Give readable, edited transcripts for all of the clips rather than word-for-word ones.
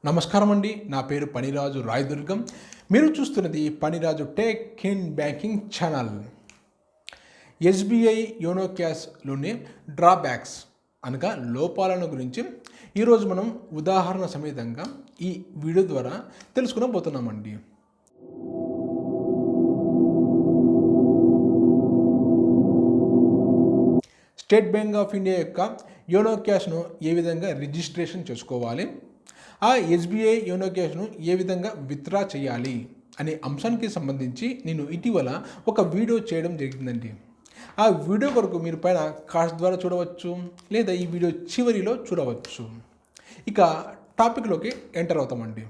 నమస్కారం అండి. నా పేరు పనిరాజు రాయదుర్గం. మీరు చూస్తున్నది Paniraju tech in banking channel. SBI Yono క్యాష్లోని డ్రాబ్యాక్స్ అనగా లోపాలను గురించి ఈరోజు మనం ఉదాహరణ సమేతంగా ఈ వీడియో ద్వారా తెలుసుకునబోతున్నామండి. స్టేట్ బ్యాంక్ ఆఫ్ ఇండియా యొక్క యోనో క్యాష్ను ఏ విధంగా రిజిస్ట్రేషన్ చేసుకోవాలి, ఆ SBI యోనో క్యాష్ను ఏ విధంగా విత్డ్రా చేయాలి అనే అంశానికి సంబంధించి నేను ఇటీవల ఒక వీడియో చేయడం జరిగిందండి. ఆ వీడియో కొరకు మీరు పైన కార్డ్స్ ద్వారా చూడవచ్చు, లేదా ఈ వీడియో చివరిలో చూడవచ్చు. ఇక టాపిక్లోకి ఎంటర్ అవుతామండి.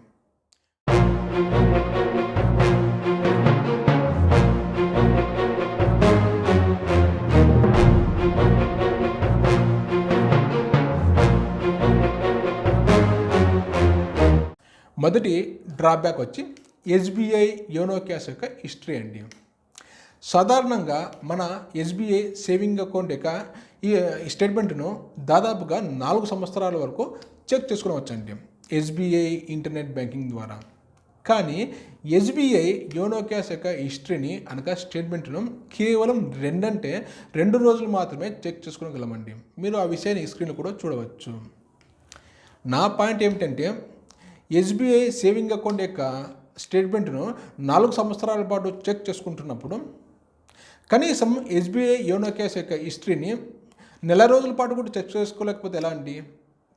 మొదటి డ్రాబ్యాక్ వచ్చి SBI యోనో క్యాష్ యొక్క హిస్టరీ అండి. సాధారణంగా మన SBI సేవింగ్ అకౌంట్ యొక్క ఈ స్టేట్మెంట్ను దాదాపుగా 4 సంవత్సరాల వరకు చెక్ చేసుకోవచ్చండి SBI ఇంటర్నెట్ బ్యాంకింగ్ ద్వారా. కానీ SBI యోనో క్యాష్ యొక్క హిస్టరీని అనగా స్టేట్మెంట్ను కేవలం 2 రోజులు మాత్రమే చెక్ చేసుకోగలమండి. మీరు ఆ విషయాన్ని స్క్రీన్లో కూడా చూడవచ్చు. నా పాయింట్ ఏమిటంటే SBI సేవింగ్ అకౌంట్ యొక్క స్టేట్మెంట్ను 4 సంవత్సరాల పాటు చెక్ చేసుకుంటున్నప్పుడు కనీసం SBI యోనో క్యాష్ యొక్క హిస్టరీని నెల రోజుల పాటు కూడా చెక్ చేసుకోలేకపోతే ఎలా అండి?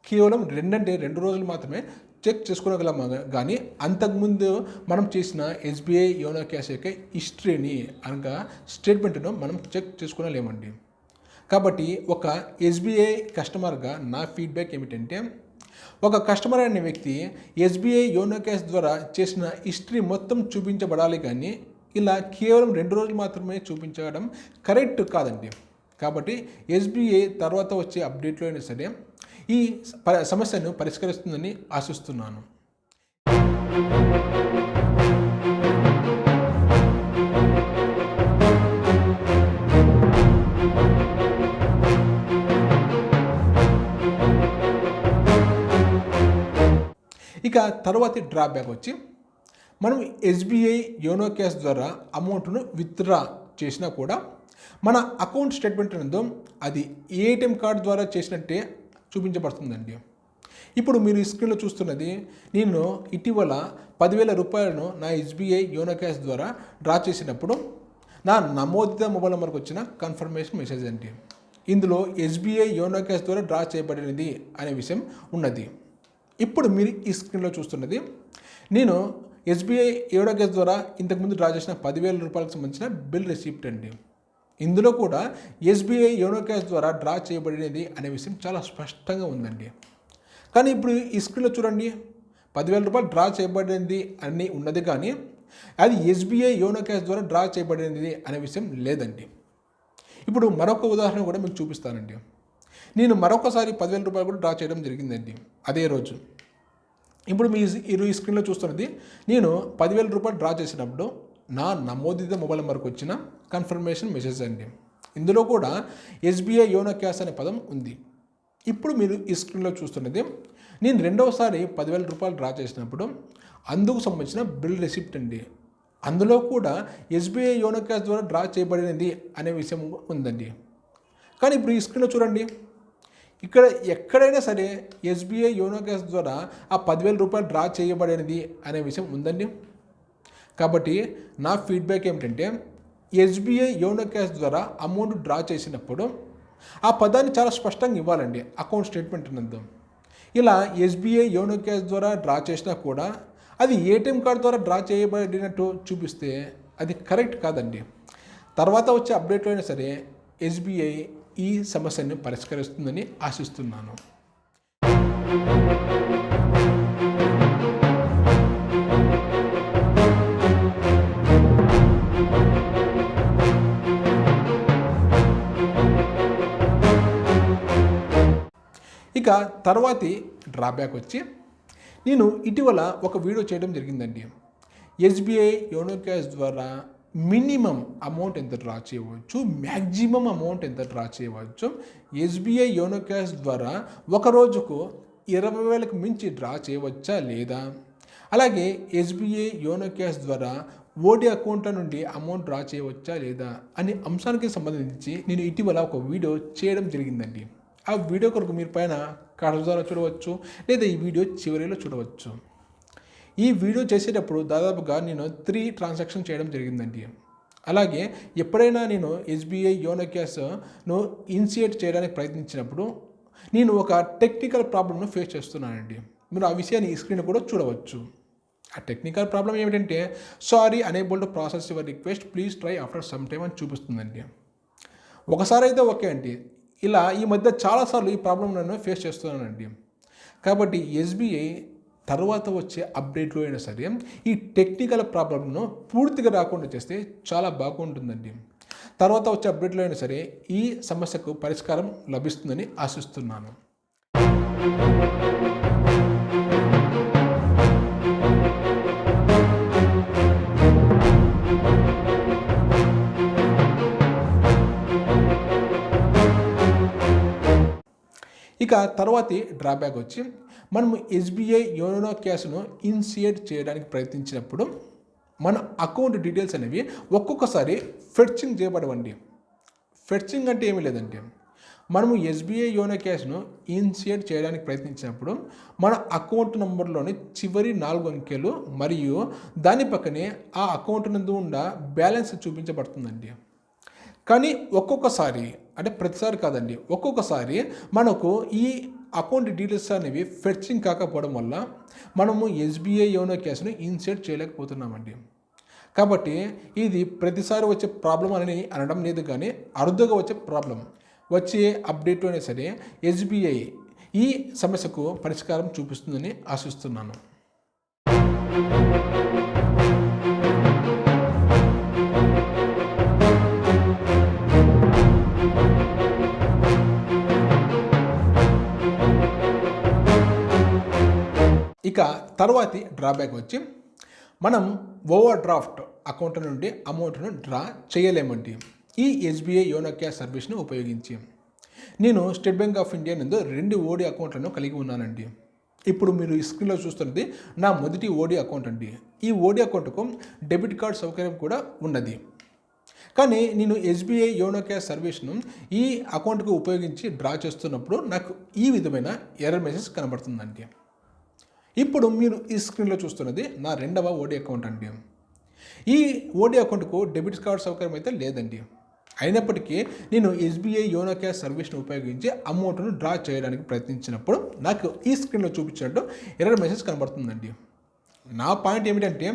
కేవలం 2 రోజులు మాత్రమే చెక్ చేసుకోగలము. కానీ అంతకుముందు మనం చేసిన SBI యోనో క్యాష్ యొక్క హిస్టరీని అనగా స్టేట్మెంట్ను మనం చెక్ చేసుకోలేమండి. కాబట్టి ఒక SBI కస్టమర్గా నా ఫీడ్బ్యాక్ ఏమిటంటే, ఒక కస్టమర్ అనే వ్యక్తి SBI యోనో క్యాష్ ద్వారా చేసిన హిస్టరీ మొత్తం చూపించబడాలి, కానీ ఇలా కేవలం 2 రోజులు మాత్రమే చూపించడం కరెక్ట్ కాదండి. కాబట్టి SBI తర్వాత వచ్చే అప్డేట్లో అయినా సరే ఈ సమస్యను పరిష్కరిస్తుందని ఆశిస్తున్నాను. ఇక తర్వాతి డ్రాబ్యాక్ వచ్చి మనం SBI యోనో క్యాష్ ద్వారా అమౌంట్ను విత్డ్రా చేసినా కూడా మన అకౌంట్ స్టేట్మెంట్ ఉందో అది ATM కార్డ్ ద్వారా చేసినట్టే చూపించబడుతుందండి. ఇప్పుడు మీరు ఈ స్క్రీన్లో చూస్తున్నది నేను ఇటీవల 10,000 రూపాయలను నా SBI యోనో క్యాష్ ద్వారా డ్రా చేసినప్పుడు నా నమోదిత మొబైల్ నెంబర్కి వచ్చిన కన్ఫర్మేషన్ మెసేజ్ అండి. ఇందులో SBI యోనో క్యాష్ ద్వారా డ్రా చేయబడినది అనే విషయం ఉన్నది. ఇప్పుడు మీరు ఈ స్క్రీన్లో చూస్తున్నది నేను SBI యోనో క్యాష్ ద్వారా ఇంతకుముందు డ్రా చేసిన 10,000 రూపాయలకు సంబంధించిన బిల్ రిసిప్ట్ అండి. ఇందులో కూడా SBI యోనో క్యాష్ ద్వారా డ్రా చేయబడినది అనే విషయం చాలా స్పష్టంగా ఉందండి. కానీ ఇప్పుడు ఈ స్క్రీన్లో చూడండి, 10,000 రూపాయలు డ్రా చేయబడినది అని ఉన్నది, కానీ అది SBI యోనో క్యాష్ ద్వారా డ్రా చేయబడినది అనే విషయం లేదండి. ఇప్పుడు మరొక ఉదాహరణ కూడా మీకు చూపిస్తానండి. నేను మరొకసారి 10,000 రూపాయలు కూడా డ్రా చేయడం జరిగిందండి అదే రోజు. ఇప్పుడు మీరు ఈ స్క్రీన్లో చూస్తున్నది నేను 10,000 రూపాయలు డ్రా చేసినప్పుడు నా నమోదిత మొబైల్ నెంబర్కి వచ్చిన కన్ఫర్మేషన్ మెసేజ్ అండి. ఇందులో కూడా SBI యోనో క్యాష్ అనే పదం ఉంది. ఇప్పుడు మీరు ఈ స్క్రీన్లో చూస్తున్నది నేను రెండవసారి 10,000 రూపాయలు డ్రా చేసినప్పుడు అందుకు సంబంధించిన బిల్ రిసిప్ట్ అండి. అందులో కూడా SBI యోనో క్యాష్ ద్వారా డ్రా చేయబడినది అనే విషయం ఉందండి. కానీ ఇప్పుడు ఈ స్క్రీన్లో చూడండి, ఇక్కడ ఎక్కడైనా సరే SBI యోనో క్యాష్ ద్వారా ఆ 10,000 రూపాయలు డ్రా చేయబడినది అనే విషయం ఉందండి. కాబట్టి నా ఫీడ్బ్యాక్ ఏమిటంటే SBI యోనో క్యాష్ ద్వారా అమౌంట్ డ్రా చేసినప్పుడు ఆ పదాన్ని చాలా స్పష్టంగా ఇవ్వాలండి అకౌంట్ స్టేట్మెంట్ నందు. ఇలా SBI యోనో క్యాష్ ద్వారా డ్రా చేసినా కూడా అది ATM కార్డ్ ద్వారా డ్రా చేయబడినట్టు చూపిస్తే అది కరెక్ట్ కాదండి. తర్వాత వచ్చే అప్డేట్లో అయినా సరే SBI ఈ సమస్యను పరిష్కరిస్తుందని ఆశిస్తున్నాను. ఇక తర్వాతి డ్రాబ్యాక్ వచ్చి నేను ఇటీవల ఒక వీడియో చేయడం జరిగిందండి. SBI యోనో క్యాష్ ద్వారా మినిమం అమౌంట్ ఎంత డ్రా చేయవచ్చు, మ్యాక్సిమం అమౌంట్ ఎంత డ్రా చేయవచ్చు, SBI యోనో క్యాష్ ద్వారా ఒక రోజుకు 20,000కు మించి డ్రా చేయవచ్చా లేదా, అలాగే ఎస్బీఐ యోనో క్యాష్ ద్వారా ఓడి అకౌంట్ల నుండి అమౌంట్ డ్రా చేయవచ్చా లేదా అనే అంశానికి సంబంధించి నేను ఇటీవల ఒక వీడియో చేయడం జరిగిందండి. ఆ వీడియో కొరకు మీరు పైన కార్డు ద్వారా చూడవచ్చు, లేదా ఈ వీడియో చివరిలో చూడవచ్చు. ఈ వీడియో చేసేటప్పుడు దాదాపుగా నేను 3 ట్రాన్సాక్షన్ చేయడం జరిగిందండి. అలాగే ఎప్పుడైనా నేను ఎస్బీఐ యోనో క్యాష్ను ఇనిషియేట్ చేయడానికి ప్రయత్నించినప్పుడు నేను ఒక టెక్నికల్ ప్రాబ్లమ్ను ఫేస్ చేస్తున్నానండి. మీరు ఆ విషయాన్ని ఈ స్క్రీన్ కూడా చూడవచ్చు. ఆ టెక్నికల్ ప్రాబ్లం ఏమిటంటే sorry unable to process your request please try after some time అని చూపిస్తుందండి. ఒకసారి అయితే ఓకే అండి, ఇలా ఈ మధ్య చాలాసార్లు ఈ ప్రాబ్లం నేను ఫేస్ చేస్తున్నానండి. కాబట్టి ఎస్బీఐ తర్వాత వచ్చే అప్డేట్లో అయినా సరే ఈ టెక్నికల్ ప్రాబ్లంను పూర్తిగా రాకుండా చేస్తే చాలా బాగుంటుందండి. తర్వాత వచ్చే అప్డేట్లో అయినా సరే ఈ సమస్యకు పరిష్కారం లభిస్తుందని ఆశిస్తున్నాను. ఇక తర్వాతి డ్రాబ్యాక్ వచ్చి మనము ఎస్బీఐ యోనో క్యాష్ను ఇనిషియేట్ చేయడానికి ప్రయత్నించినప్పుడు మన అకౌంట్ డీటెయిల్స్ అనేవి ఒక్కొక్కసారి ఫెచ్చింగ్ చేయబడవండి. ఫెచ్చింగ్ అంటే ఏమీ లేదండి, మనము ఎస్బీఐ యోనో క్యాష్ను ఇనిషియేట్ చేయడానికి ప్రయత్నించినప్పుడు మన అకౌంట్ నంబర్లోని చివరి 4 అంకెలు మరియు దాని పక్కనే ఆ అకౌంట్ నందు ఉన్న బ్యాలెన్స్ చూపించబడుతుందండి. కానీ ఒక్కొక్కసారి, అంటే ప్రతిసారి కాదండి, ఒక్కొక్కసారి మనకు ఈ అకౌంట్ డీటెయిల్స్ అనేవి ఫెచ్చింగ్ కాకపోవడం వల్ల మనము ఎస్బీఐ యోనో క్యాష్ను ఇన్సర్ట్ చేయలేకపోతున్నామండి. కాబట్టి ఇది ప్రతిసారి వచ్చే ప్రాబ్లం అని అనడం లేదు, కానీ అరుదుగా వచ్చే ప్రాబ్లం. వచ్చే అప్డేట్లోనే సరే ఎస్బీఐ ఈ సమస్యకు పరిష్కారం చూపిస్తుందని ఆశిస్తున్నాను. ఇక తర్వాతి డ్రాబ్యాక్ వచ్చి మనం ఓవర్ డ్రాఫ్ట్ అకౌంట్ నుండి అమౌంట్ను డ్రా చేయలేమండి ఈ ఎస్బీఐ యోనో క్యాష్ సర్వీస్ను ఉపయోగించి. నేను స్టేట్ బ్యాంక్ ఆఫ్ ఇండియా నందు 2 ఓడి అకౌంట్లను కలిగి ఉన్నానండి. ఇప్పుడు మీరు ఈ స్క్రీన్లో చూస్తున్నది నా మొదటి ఓడి అకౌంట్ అండి. ఈ ఓడి అకౌంట్కు డెబిట్ కార్డ్ సౌకర్యం కూడా ఉన్నది. కానీ నేను ఎస్బీఐ యోనో క్యాష్ సర్వీస్ను ఈ అకౌంట్కు ఉపయోగించి డ్రా చేస్తున్నప్పుడు నాకు ఈ విధమైన ఎర్రర్ మెసేజ్ కనబడుతుందండి. ఇప్పుడు మీరు ఈ స్క్రీన్లో చూస్తున్నది నా 2వ ఓడి అకౌంట్ అండి. ఈ ఓడి అకౌంట్కు డెబిట్ కార్డ్ సౌకర్యం అయితే లేదండి. అయినప్పటికీ నేను ఎస్బీఐ యోనో క్యాష్ సర్వీస్ను ఉపయోగించి అమౌంట్ను డ్రా చేయడానికి ప్రయత్నించినప్పుడు నాకు ఈ స్క్రీన్లో చూపించినట్టు ఎర్రర్ మెసేజ్ కనబడుతుందండి. నా పాయింట్ ఏమిటంటే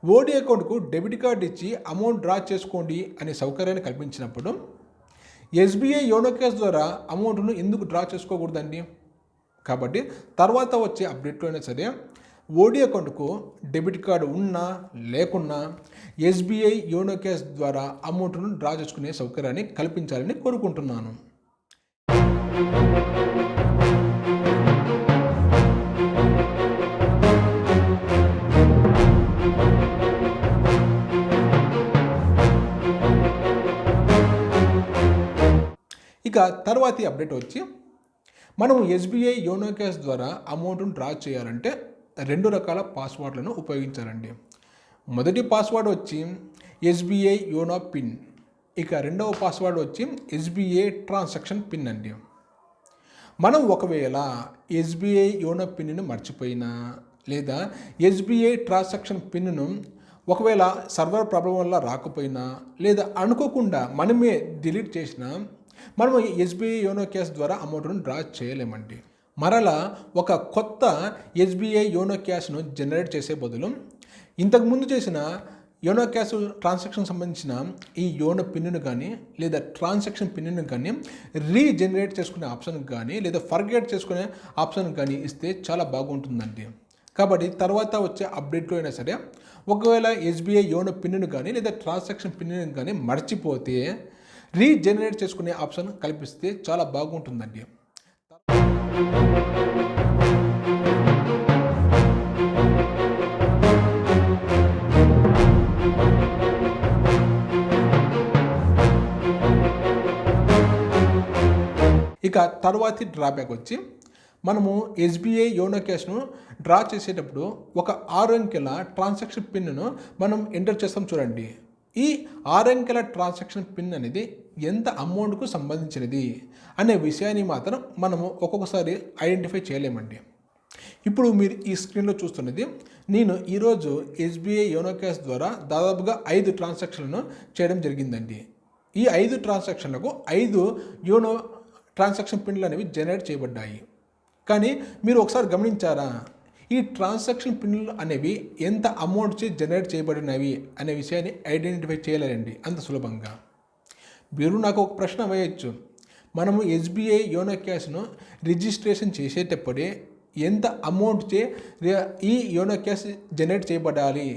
ఓడి అకౌంట్కు డెబిట్ కార్డ్ ఇచ్చి అమౌంట్ డ్రా చేసుకోండి అనే సౌకర్యాన్ని కల్పించినప్పుడు ఎస్బీఐ యోనో క్యాష్ ద్వారా అమౌంట్ను ఎందుకు డ్రా చేసుకోకూడదండి? కాబట్టి తర్వాత వచ్చే అప్డేట్లో అయినా సరే ఓడి అకౌంట్కు డెబిట్ కార్డు ఉన్నా లేకున్నా ఎస్బీఐ యోనో క్యాష్ ద్వారా అమౌంట్ను డ్రా చేసుకునే సౌకర్యాన్ని కల్పించాలని కోరుకుంటున్నాను. ఇక తర్వాతి అప్డేట్ వచ్చి మనం ఎస్బీఐ యోనో క్యాష్ ద్వారా అమౌంట్ను డ్రా చేయాలంటే 2 రకాల పాస్వర్డ్లను ఉపయోగించాలండి. మొదటి పాస్వర్డ్ వచ్చి ఎస్బీఐ యోనో పిన్, ఇక 2వ పాస్వర్డ్ వచ్చి ఎస్బీఐ ట్రాన్సాక్షన్ పిన్ అండి. మనం ఒకవేళ ఎస్బీఐ యోనో పిన్ను మర్చిపోయినా లేదా ఎస్బీఐ ట్రాన్సాక్షన్ పిన్ను ఒకవేళ సర్వర్ ప్రాబ్లం వల్ల రాకపోయినా లేదా అనుకోకుండా మనమే డిలీట్ చేసినా మనం ఎస్బీఐ యోనో క్యాష్ ద్వారా అమౌంట్ను డ్రా చేయలేమండి. మరలా ఒక కొత్త ఎస్బీఐ యోనో క్యాష్ను జనరేట్ చేసే బదులు ఇంతకుముందు చేసిన యోనో క్యాష్ ట్రాన్సాక్షన్ సంబంధించిన ఈ యోనో పిన్ను కానీ లేదా ట్రాన్సాక్షన్ పిన్ను కానీ రీజనరేట్ చేసుకునే ఆప్షన్ కానీ లేదా ఫర్గెట్ చేసుకునే ఆప్షన్ కానీ ఇస్తే చాలా బాగుంటుందండి. కాబట్టి తర్వాత వచ్చే అప్డేట్లో అయినా సరే ఒకవేళ ఎస్బీఐ యోనో పిన్ను కానీ లేదా ట్రాన్సాక్షన్ పిన్ను కానీ మర్చిపోతే రీజనరేట్ చేసుకునే ఆప్షన్ కల్పిస్తే చాలా బాగుంటుందండి. ఇక తర్వాతి డ్రాబ్యాక్ వచ్చి మనము ఎస్బీఐ యోనో క్యాష్ను డ్రా చేసేటప్పుడు ఒక 6 అంకెల ట్రాన్సాక్షన్ పిన్ను మనం ఎంటర్ చేస్తాం చూడండి. ఈ 6 అంకెల ట్రాన్సాక్షన్ పిన్ అనేది ఎంత అమౌంట్కు సంబంధించినది అనే విషయాన్ని మాత్రం మనము ఒక్కొక్కసారి ఐడెంటిఫై చేయలేమండి. ఇప్పుడు మీరు ఈ స్క్రీన్లో చూస్తున్నది నేను ఈరోజు ఎస్బీఐ యోనో క్యాష్ ద్వారా దాదాపుగా 5 ట్రాన్సాక్షన్లను చేయడం జరిగిందండి. ఈ 5 ట్రాన్సాక్షన్లకు 5 యోనో ట్రాన్సాక్షన్ పిన్లు అనేవి జనరేట్ చేయబడ్డాయి. కానీ మీరు ఒకసారి గమనించారా, ఈ ట్రాన్సాక్షన్ పిన్లు అనేవి ఎంత అమౌంట్ జనరేట్ చేయబడినవి అనే విషయాన్ని ఐడెంటిఫై చేయలేరండి అంత సులభంగా. మీరు నాకు ఒక ప్రశ్న వేయచ్చు, మనము ఎస్బీఐ యోనో క్యాష్ను రిజిస్ట్రేషన్ చేసేటప్పుడే ఎంత అమౌంట్ ఈ యోనో క్యాష్ జనరేట్ చేయబడాలి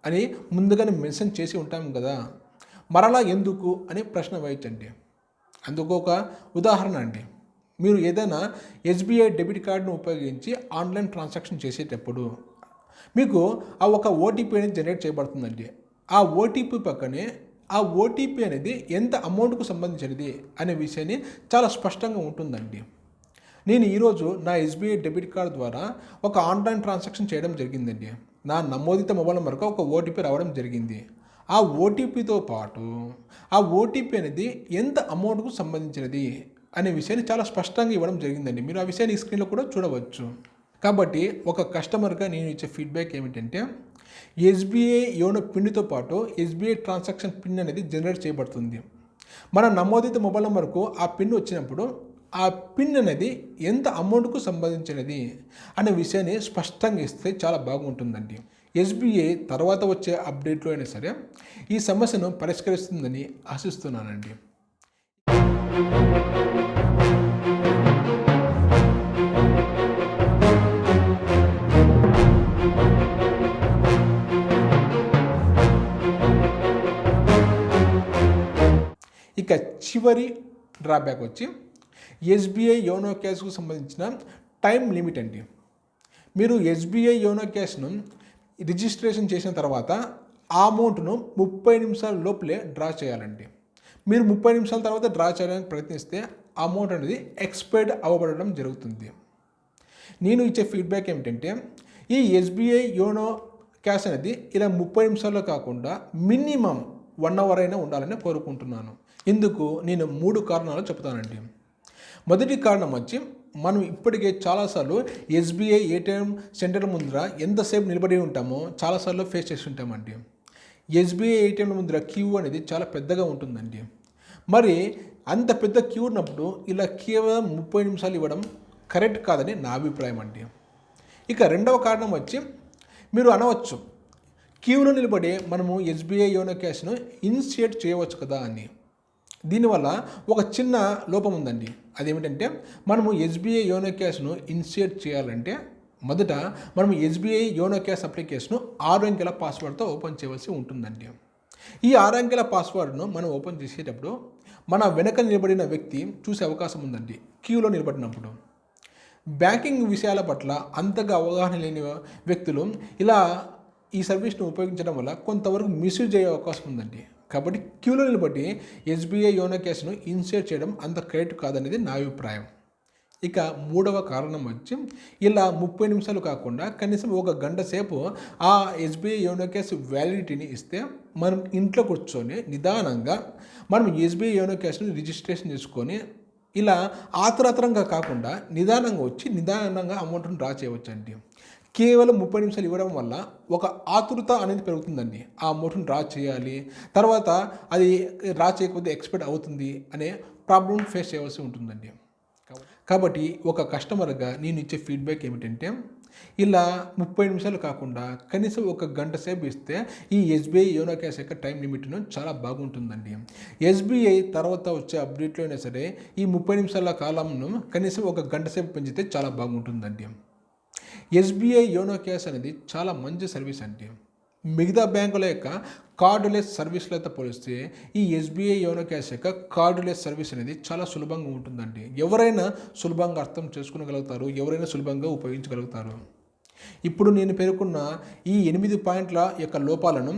అని ముందుగానే మెన్షన్ చేసి ఉంటాం కదా, మరలా ఎందుకు అని ప్రశ్న వేయచ్చండి. అందుకు ఒక ఉదాహరణ అండి. మీరు ఏదైనా ఎస్బీఐ డెబిట్ కార్డును ఉపయోగించి ఆన్లైన్ ట్రాన్సాక్షన్ చేసేటప్పుడు మీకు ఆ ఒక ఓటీపీ అనేది జనరేట్ చేయబడుతుందండి. ఆ ఓటీపీ పక్కనే ఆ ఓటీపీ అనేది ఎంత అమౌంట్కు సంబంధించినది అనే విషయాన్ని చాలా స్పష్టంగా ఉంటుందండి. నేను ఈరోజు నా ఎస్బీఐ డెబిట్ కార్డు ద్వారా ఒక ఆన్లైన్ ట్రాన్సాక్షన్ చేయడం జరిగిందండి. నా నమోదిత మొబైల్ నెంబర్కు ఒక ఓటీపీ రావడం జరిగింది. ఆ ఓటీపీతో పాటు ఆ ఓటీపీ అనేది ఎంత అమౌంట్కు సంబంధించినది అనే విషయాన్ని చాలా స్పష్టంగా ఇవ్వడం జరిగిందండి. మీరు ఆ విషయాన్ని ఈ స్క్రీన్లో కూడా చూడవచ్చు. కాబట్టి ఒక కస్టమర్గా నేను ఇచ్చే ఫీడ్బ్యాక్ ఏమిటంటే, ఎస్బీఐ యోనో పిన్తో పాటు ఎస్బీఐ ట్రాన్సాక్షన్ పిన్ అనేది జనరేట్ చేయబడుతుంది. మన నమోదిత మొబైల్ నెంబర్కు ఆ పిన్ వచ్చినప్పుడు ఆ పిన్ అనేది ఎంత అమౌంట్కు సంబంధించినది అనే విషయాన్ని స్పష్టంగా ఇస్తే చాలా బాగుంటుందండి. ఎస్బీఐ తర్వాత వచ్చే అప్డేట్లో అయినా సరే ఈ సమస్యను పరిష్కరిస్తుందని ఆశిస్తున్నానండి. ఇక చివరి డ్రాబ్యాక్ వచ్చి ఎస్బీఐ యోనో క్యాష్కు సంబంధించిన టైం లిమిట్ అండి. మీరు ఎస్బీఐ యోనో క్యాష్ను రిజిస్ట్రేషన్ చేసిన తర్వాత ఆ అమౌంట్ను 30 నిమిషాల లోపలే డ్రా చేయాలండి. మీరు 30 నిమిషాల తర్వాత డ్రా చేయడానికి ప్రయత్నిస్తే అమౌంట్ అనేది ఎక్స్పైర్డ్ అవ్వబడడం జరుగుతుంది. నేను ఇచ్చే ఫీడ్బ్యాక్ ఏమిటంటే, ఈ ఎస్బీఐ యోనో క్యాష్ అనేది ఇలా 30 నిమిషాల్లో కాకుండా మినిమం 1 అవర్ అయినా ఉండాలని కోరుకుంటున్నాను. ఇందుకు నేను 3 కారణాలు చెప్తానండి. మొదటి కారణం వచ్చి, మనం ఇప్పటికే చాలాసార్లు ఎస్బీఐ ఏటీఎం సెంటర్ ముందర ఎంతసేపు నిలబడి ఉంటామో చాలాసార్లు ఫేస్ చేసి ఉంటామండి. ఎస్బీఐ ఏటీఎంల ముందర క్యూ అనేది చాలా పెద్దగా ఉంటుందండి. మరి అంత పెద్ద క్యూ ఉన్నప్పుడు ఇలా కేవలం 30 నిమిషాలు ఇవ్వడం కరెక్ట్ కాదని నా అభిప్రాయం అండి. ఇక రెండవ కారణం వచ్చి, మీరు అనవచ్చు, క్యూలో నిలబడి మనము ఎస్బీఐ యోనో క్యాష్ను ఇనిషియేట్ చేయవచ్చు కదా అని. దీనివల్ల ఒక చిన్న లోపం ఉందండి. అదేమిటంటే, మనము ఎస్బీఐ యోనో క్యాష్ను ఇనిషియేట్ చేయాలంటే మొదట మనం ఎస్బీఐ యోనో క్యాష్ అప్లికేషన్ను 6 అంకెల పాస్వర్డ్తో ఓపెన్ చేయవలసి ఉంటుందండి. ఈ 6 అంకెల పాస్వర్డ్ను మనం ఓపెన్ చేసేటప్పుడు మన వెనక నిలబడిన వ్యక్తి చూసే అవకాశం ఉందండి. క్యూలో నిలబడినప్పుడు బ్యాంకింగ్ విషయాల పట్ల అంతగా అవగాహన లేని వ్యక్తులు ఇలా ఈ సర్వీస్ను ఉపయోగించడం వల్ల కొంతవరకు మిస్యూజ్ అయ్యే అవకాశం ఉందండి. కాబట్టి క్యూలో నిలబడి ఎస్బీఐ యోనో క్యాష్ను ఇన్షియేట్ చేయడం అంత కరెక్ట్ కాదనేది నా అభిప్రాయం. ఇక మూడవ కారణం వచ్చి, ఇలా 30 నిమిషాలు కాకుండా కనీసం 1 గంట సేపు ఆ ఎస్బీఐ యోనో క్యాష్ వ్యాలిడిటీని ఇస్తే మనం ఇంట్లో కూర్చొని నిదానంగా మనం ఎస్బీఐ యోనో క్యాష్ను రిజిస్ట్రేషన్ చేసుకొని ఇలా ఆతరాతరంగా కాకుండా నిదానంగా వచ్చి నిదానంగా అమౌంట్ను డ్రా చేయవచ్చండి. కేవలం 30 నిమిషాలు ఇవ్వడం వల్ల ఒక ఆతురత అనేది పెరుగుతుందండి. ఆ అమౌంట్ను డ్రా చేయాలి, తర్వాత అది డ్రా చేయకపోతే ఎక్స్పెక్ట్ అవుతుంది అనే ప్రాబ్లం ఫేస్ చేయవలసి ఉంటుందండి. కాబట్టి ఒక కస్టమర్గా నేను ఇచ్చే ఫీడ్బ్యాక్ ఏమిటంటే, ఇలా 30 నిమిషాలు కాకుండా కనీసం 1 గంట సేపు ఇస్తే ఈ ఎస్బీఐ యోనో క్యాష్ యొక్క టైం లిమిట్ను చాలా బాగుంటుందండి. ఎస్బీఐ తర్వాత వచ్చే అప్డేట్లో అయినా సరే ఈ 30 నిమిషాల కాలంను కనీసం 1 గంట సేపు పెంచితే చాలా బాగుంటుందండి. ఎస్బీఐ యోనో క్యాష్ అనేది చాలా మంచి సర్వీస్ అండి. మిగతా బ్యాంకుల యొక్క కార్డులెస్ సర్వీసులతో పోలిస్తే ఈ ఎస్బీఐ యోనో క్యాష్ యొక్క కార్డులెస్ సర్వీస్ అనేది చాలా సులభంగా ఉంటుందండి. ఎవరైనా సులభంగా అర్థం చేసుకోగలుగుతారు, ఎవరైనా సులభంగా ఉపయోగించగలుగుతారు. ఇప్పుడు నేను పేర్కొన్న ఈ 8 పాయింట్ల యొక్క లోపాలను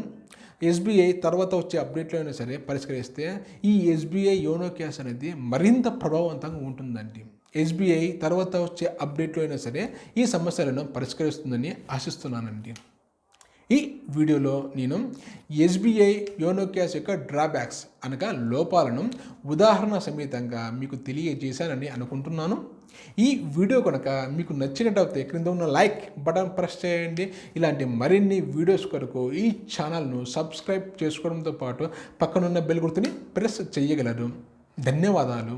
ఎస్బీఐ తర్వాత వచ్చే అప్డేట్లో అయినా సరే పరిష్కరిస్తే ఈ ఎస్బీఐ యోనో క్యాష్ అనేది మరింత ప్రభావవంతంగా ఉంటుందండి. ఎస్బీఐ తర్వాత వచ్చే అప్డేట్లో అయినా సరే ఈ సమస్యలను పరిష్కరిస్తుందని ఆశిస్తున్నానండి. ఈ వీడియోలో నేను ఎస్బీఐ యోనో క్యాష్ యొక్క డ్రాబ్యాక్స్ అనగా లోపాలను ఉదాహరణ సమేతంగా మీకు తెలియజేశానని అనుకుంటున్నాను. ఈ వీడియో కనుక మీకు నచ్చినట్లయితే క్రింద ఉన్న లైక్ బటన్ ప్రెస్ చేయండి. ఇలాంటి మరిన్ని వీడియోస్ కొరకు ఈ ఛానల్ను సబ్స్క్రైబ్ చేసుకోవడంతో పాటు పక్కనున్న బెల్ గుర్తుని ప్రెస్ చేయగలరు. ధన్యవాదాలు.